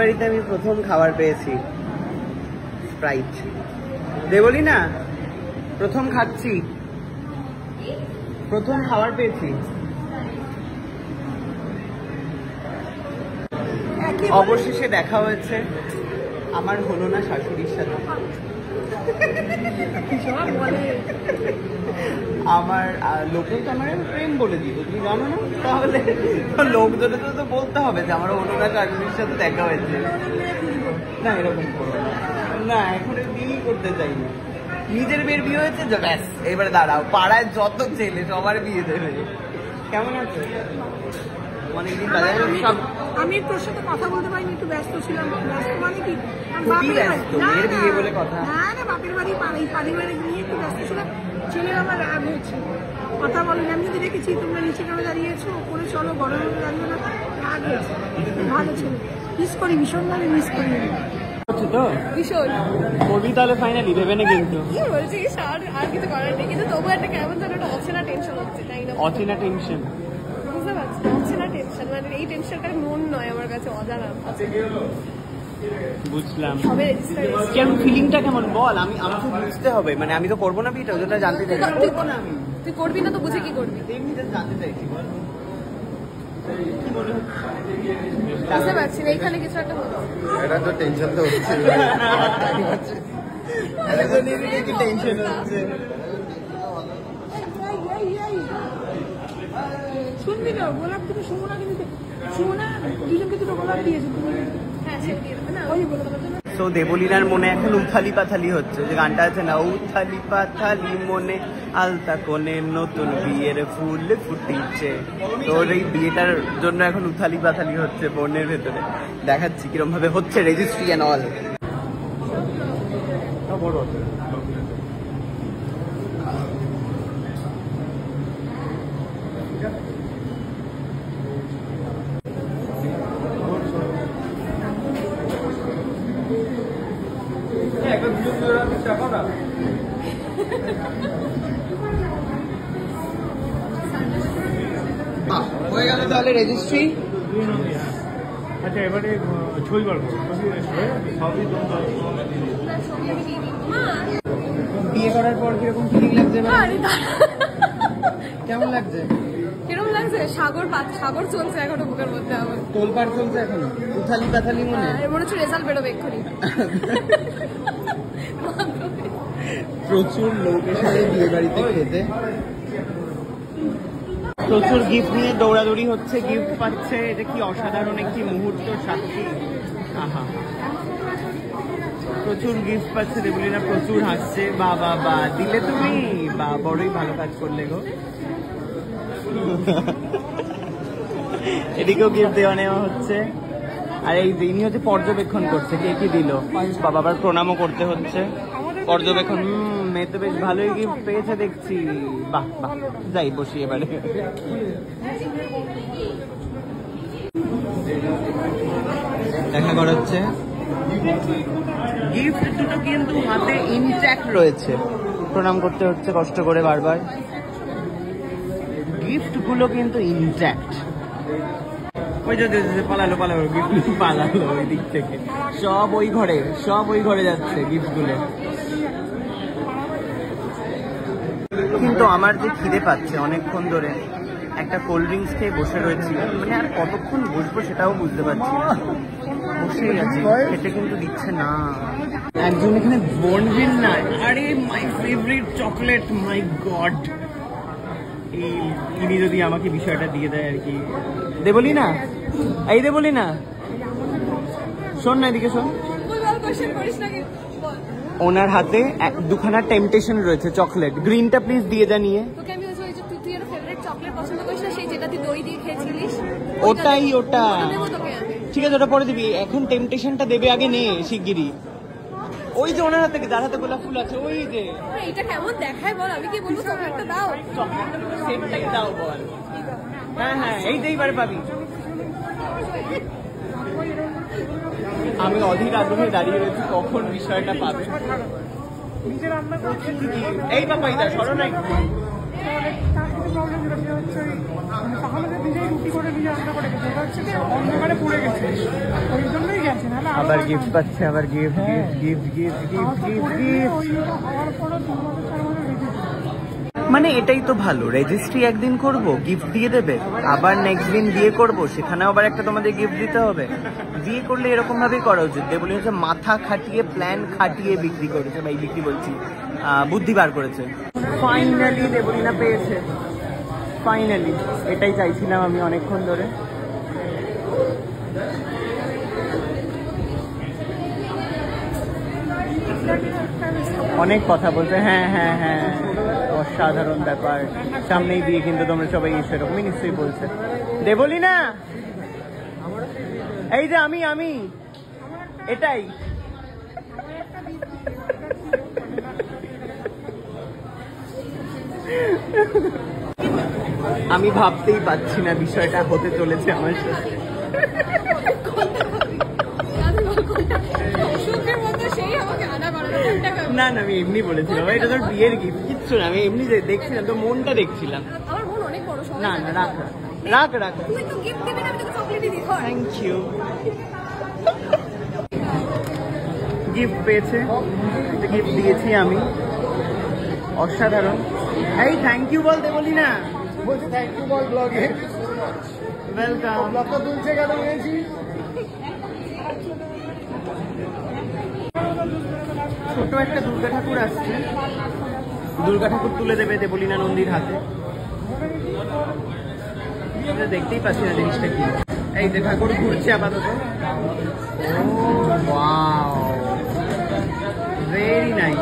বাড়িতে আমি প্রথম খাবার পেয়েছি স্প্রাইট। দেবলি না, প্রথম খাচ্ছি, প্রথম খাবার পেয়েছি। অবশেষে দেখা হয়েছে, আমার হলো না শাশুড়ির সাথে। আমার লোকে তো আমার প্রেম বলে দিত, তুমি জানো না? তাহলে লোকজনের তো বলতে হবে যে আমার হলো না শাশুড়ির সাথে দেখা হয়েছে। না এরকম করবো না, এখন বিয়ে করতে চাই না। নিজের মেয়ের বিয়ে হয়েছে, ব্যাস এবারে দাঁড়াও, পাড়ায় যত ছেলে সবার বিয়ে দেবে। কেমন আছে? অনেকদিন বাজারে সব আমি তোর সাথে কথা বলতে পারিনি, একটু ব্যস্ত ছিলাম। ব্যস্ত মানে কি, মেয়ের বিয়ে বলে কথা না, বাপের বাড়ি পারিবারিক নিয়ে একটু ব্যস্ত ছিলাম। ছেলে আমার রাগ হচ্ছে, কথা বলেন। আমি যদি দেখেছি তোমরা নিচে কেন দাঁড়িয়েছো, ওপরে চলো, গরমে দাঁড়িয়ে না, রাগ হয়েছে। ভালো ছেলে, মিস করি, ভীষণভাবে মিস করি তো ভীষণ। করবি তাহলে ফাইনালি, ভেবে না কিন্তু কি বলছিস? আর কিছু করার নেই, কিন্তু তবু একটা কেমন যেন একটা অচেনা টেনশন হচ্ছে, তাই না? অচেনা টেনশন, বুঝতে পারছি, অচেনা টেনশন, মানে এই টেনশনটা মন নয় আমার কাছে, অজানা। বুঝলাম। সবে রেজিস্টার কেমন ফিলিংটা কেমন বল? আমাকে বুঝতে হবে, মানে আমি তো করবো না বিয়েটা, ওই জন্য জানতে চাই। তুই করবি না তো বুঝে কি করবি? এমনিতে জানতে চাইছি, বল কি মনে হচ্ছে? বুঝতে পারছি না, এখানে কিছু একটা হচ্ছে। এটা তো টেনশন তো হচ্ছে। টেনশন হচ্ছে। শুনবি তো, গোলাপ তুমি সুমনা, কিন্তু সুমনা দুজনকে দুটো গোলাপ দিয়েছে তুমি। হ্যাঁ সে দিয়ে দেবে না, ওই বলে তোমার জন্য। তো দেবলীনার মনে এখন উথালি পাথালি হচ্ছে, যে গানটা আছে না, উথালি পাথালি মনে আলতা কোণে নতুন বিয়ের ফুল ফুটিছে। তো এই বিয়েটার জন্য এখন উথালি পাথালি হচ্ছে মনের ভেতরে। দেখাচ্ছি কিরম ভাবে হচ্ছে রেজিস্ট্রি অ্যান্ড অল। হয়ে গেল তাহলে রেজিস্ট্রি। আচ্ছা এবারে ছবি বার করো, সবই বিয়ে করার পর কিরকম ফিলিং লাগছে? কেমন লাগছে? কিরকম লাগছে? সাগর চলছে এখনো বুকের মধ্যে, আমার তোলপাড় চলছে এখনো, উথালি পাথালি মনে। মনে হচ্ছে রেজাল্ট বেরোবে এক্ষুনি। প্রচুর লোক এসে বিয়ে বাড়িতে খেতে, প্রচুর গিফট নিয়ে দৌড়াদৌড়ি হচ্ছে, গিফট পাচ্ছে। এটা কি অসাধারণ একটি মুহূর্ত, সাক্ষী। আহা, প্রচুর গিফট পাচ্ছে দেবলীনা, প্রচুর হাসছে। বা বা বা দিলে তুমি, বা বড়ই ভালো কাজ করলে গো। এদিকেও গিফট দেওয়া নেওয়া হচ্ছে। আর এই দিনই হচ্ছে পর্যবেক্ষণ করছে, কে কি দিল। বাবা আবার প্রণামও করতে হচ্ছে। পর্যবেক্ষণ, মেয়ে তো বেশ ভালোই গিফট পেয়েছে দেখছি। বাহ বাহ, যাই বসি এবারে। দেখা করা হচ্ছে, গিফট দুটো কিন্তু হাতে ইনট্যাক্ট রয়েছে। প্রণাম করতে হচ্ছে কষ্ট করে বারবার। গিফট গুলো কিন্তু ইনট্যাক্ট। ওই যে পালালো গিফট পালালো ওই দিক থেকে, সব ওই ঘরে যাচ্ছে গিফট গুলো। কিন্তু আমার যে খিদে পাচ্ছে অনেকক্ষণ ধরে, একটা কোল্ড ড্রিঙ্কস খেয়ে বসে রয়েছি, মানে আর কতক্ষণ বসবো সেটাও বুঝতে পারছি না। বসেই আছি, খেতে কিন্তু দিচ্ছে না। একজন এখানে বনভিন না, আরে my favourite chocolate, my god. ইনি যদি আমাকে বিষয়টা দিয়ে দেয় আর কি। দেবলি না, এই দেবলি না, শোন না এদিকে শোন। ওনার হাতে দুখানা টেম্পটেশন রয়েছে চকলেট, গ্রিনটা প্লিজ দিয়ে যা নিয়ে। ওটাই, ওটা ঠিক আছে, ওটা পরে দিবি। এখন টেম্পটেশনটা দেবে, আগে নে শিগগিরই। ওই যে ওনার হাতে, যার হাতে গোলাপ ফুল আছে, ওই যে। এটা কেমন দেখায় বল, আমি কি বলবো? চকলেটটা দাও, সেটটাই দাও বল। হ্যাঁ হ্যাঁ, এইবারে পাবি। আমি অধীর আগ্রহে দাঁড়িয়ে রয়েছি কখন বিষয়টা পাবে। এই বাবা, এটা সরো নাই। তাহলে নিজেই রুটি করে নিজে রান্না করে গেছে, অন্ধকারে পড়ে গেছে, ওই জন্যই আছে, নাহলে আরো আবার টাকা গিফট আছে। পাচ্ছে, আবার গিফট গিফট গিফট গিফট অত গিফট করে গিফট। ওই হওয়ার পরও 3 বছর 4 বছর রেখেছে। মানে এটাই তো ভালো, রেজিস্ট্রি একদিন করব, গিফট দিয়ে দেবে, আবার নেক্সট দিন বিয়ে করব, সেখানেও আবার একটা তোমাদের গিফট দিতে হবে। বিয়ে করলে এরকম ভাবেই করা উচিত। দেবলি হচ্ছে মাথা খাটিয়ে প্ল্যান খাটিয়ে বিক্রি করেছে, বা এই বিক্রি বলছি, বুদ্ধি বার করেছে। ফাইনালি দেবলিনা পেয়েছে, ফাইনালি। এটাই চাইছিলাম আমি অনেকক্ষণ ধরে। অনেক কথা বলছে, হ্যাঁ হ্যাঁ হ্যাঁ, অসাধারণ ব্যাপার, সামনেই বিয়ে, কিন্তু তোমরা সবাই সেরকমই নিশ্চয়ই বলছে। দেবলি না, এই যে আমি এটাই। আমি ভাবতেই পারছি না বিষয়টা হতে চলেছে আমার সাথে। না না, আমি এমনি বলেছিলাম, এটা তোর বিয়ের গিফট, কিচ্ছু না, আমি এমনি দেখছিলাম তো, মনটা দেখছিলাম। আমার মন অনেক বড়, না না, রাখ রাখ রাখ। তুই তো গিফট দিবি না, আমি তোকে চকলেটই দিই। Thank you. গিফট পেয়েছে, গিফট দিয়েছি আমি, অসাধারণ। এই থ্যাংক ইউ বলতে বলি না, বলছে থ্যাংক ইউ বল ব্লগে। ওয়েলকাম। ব্লগটা তুলছে কেন নিয়েছি? ছোট একটা দুর্গা ঠাকুর আসছে, দুর্গা ঠাকুর তুলে দেবে দেবলীনা নন্দীর হাতে। আমরা দেখতেই পাচ্ছি না জিনিসটা কি। এই যে ঠাকুর ঘুরছে আপাতত। Wow, very nice.